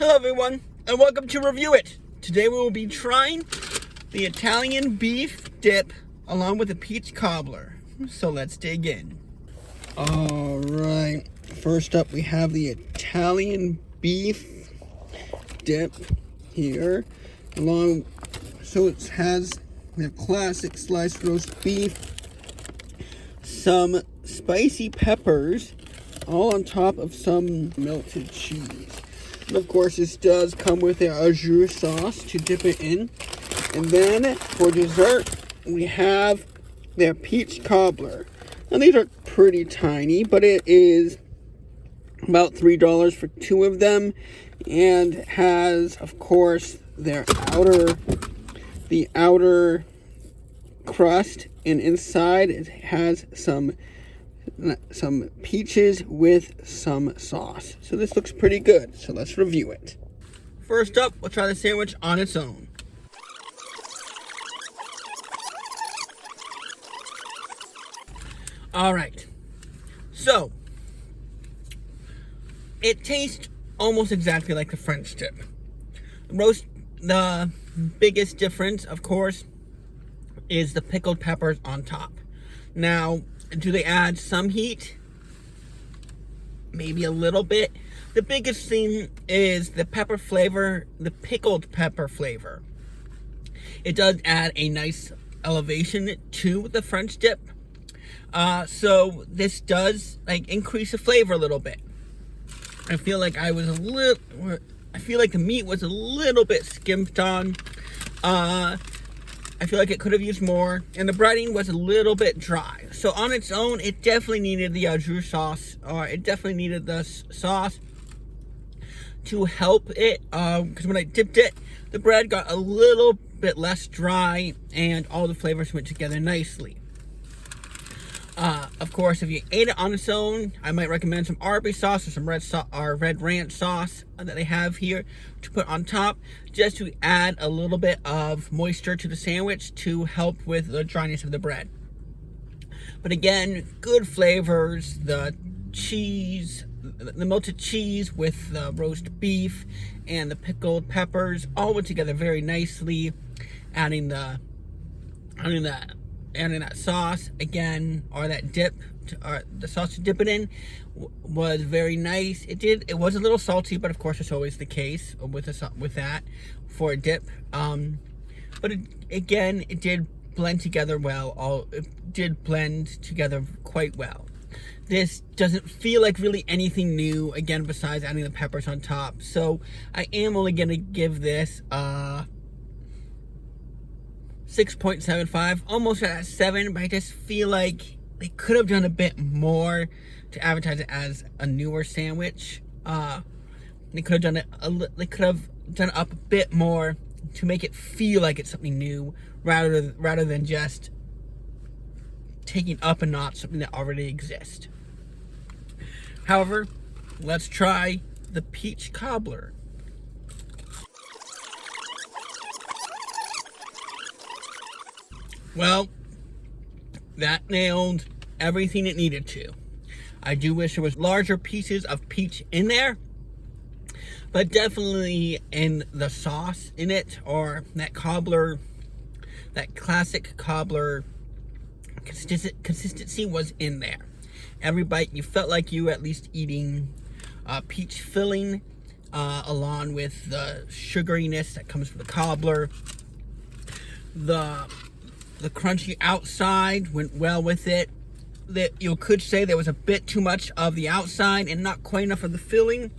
Hello everyone, and welcome to Review It. Today we will be trying the Italian beef dip along with the peach cobbler. So let's dig in. Alright, first up we have the Italian beef dip here. So it has the classic sliced roast beef, some spicy peppers, all on top of some melted cheese. And of course, this does come with their au jus sauce to dip it in. And then for dessert, we have their peach cobbler. Now these are pretty tiny, but it is about $3 for two of them, and has, of course, the outer crust, and inside it has some peaches with some sauce. So this looks pretty good. So let's review it. First up, we'll try the sandwich on its own. Alright, so it tastes almost exactly like the French dip. The biggest difference, of course, is the pickled peppers on top. Now, do they add some heat? Maybe a little bit. The biggest thing is the pepper flavor, the pickled pepper flavor. It does add a nice elevation to the French dip. So this does increase the flavor a little bit. I feel like the meat was a little bit skimped on. I feel like it could have used more, and the breading was a little bit dry. So on its own, it definitely needed the au jus sauce, or it definitely needed the sauce to help it, because when I dipped it, the bread got a little bit less dry, and all the flavors went together nicely. Of course, if you ate it on its own, I might recommend some Arby sauce or some red ranch sauce that they have here to put on top, just to add a little bit of moisture to the sandwich to help with the dryness of the bread. But again, good flavors, the cheese, the melted cheese with the roast beef and the pickled peppers all went together very nicely, adding that sauce again, or that dip, or the sauce to dip it in, was very nice. It was a little salty, but of course it's always the case with that for a dip. But it did blend together well. It did blend together quite well. This doesn't feel like really anything new, again, besides adding the peppers on top. So I am only gonna give this 6.75, almost at 7, but I just feel like they could have done a bit more to advertise it as a newer sandwich. They could have done it up a bit more to make it feel like it's something new, rather than just taking up a notch something that already exists. However, let's try the peach cobbler. Well, that nailed everything it needed to. I do wish there was larger pieces of peach in there, but definitely in the sauce in it, or that cobbler, that classic cobbler consistency was in there. Every bite, you felt like you were at least eating peach filling, along with the sugariness that comes from the cobbler. The crunchy outside went well with it. That you could say there was a bit too much of the outside and not quite enough of the filling,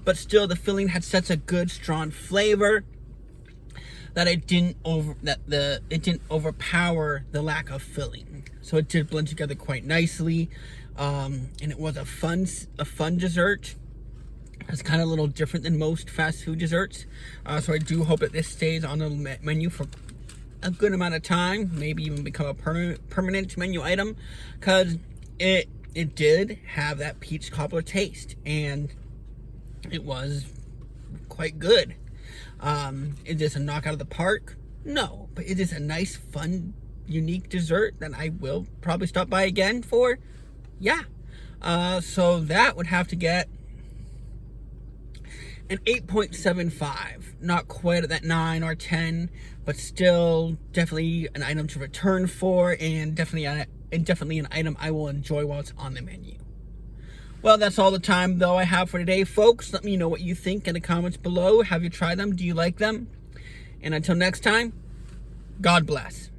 but still the filling had such a good, strong flavor that it didn't overpower the lack of filling. So it did blend together quite nicely, and it was a fun dessert. It's kind of a little different than most fast food desserts. So I do hope that this stays on the menu for a good amount of time, maybe even become a permanent menu item, because it did have that peach cobbler taste, and it was quite good. Is this a knockout of the park? No, but it is a nice, fun, unique dessert that I will probably stop by again for. Yeah. So that would have to get an 8.75. Not quite at that 9 or 10, but still definitely an item to return for, and definitely an item I will enjoy while it's on the menu. Well, that's all the time, though, I have for today, folks. Let me know what you think in the comments below. Have you tried them? Do you like them? And until next time, God bless.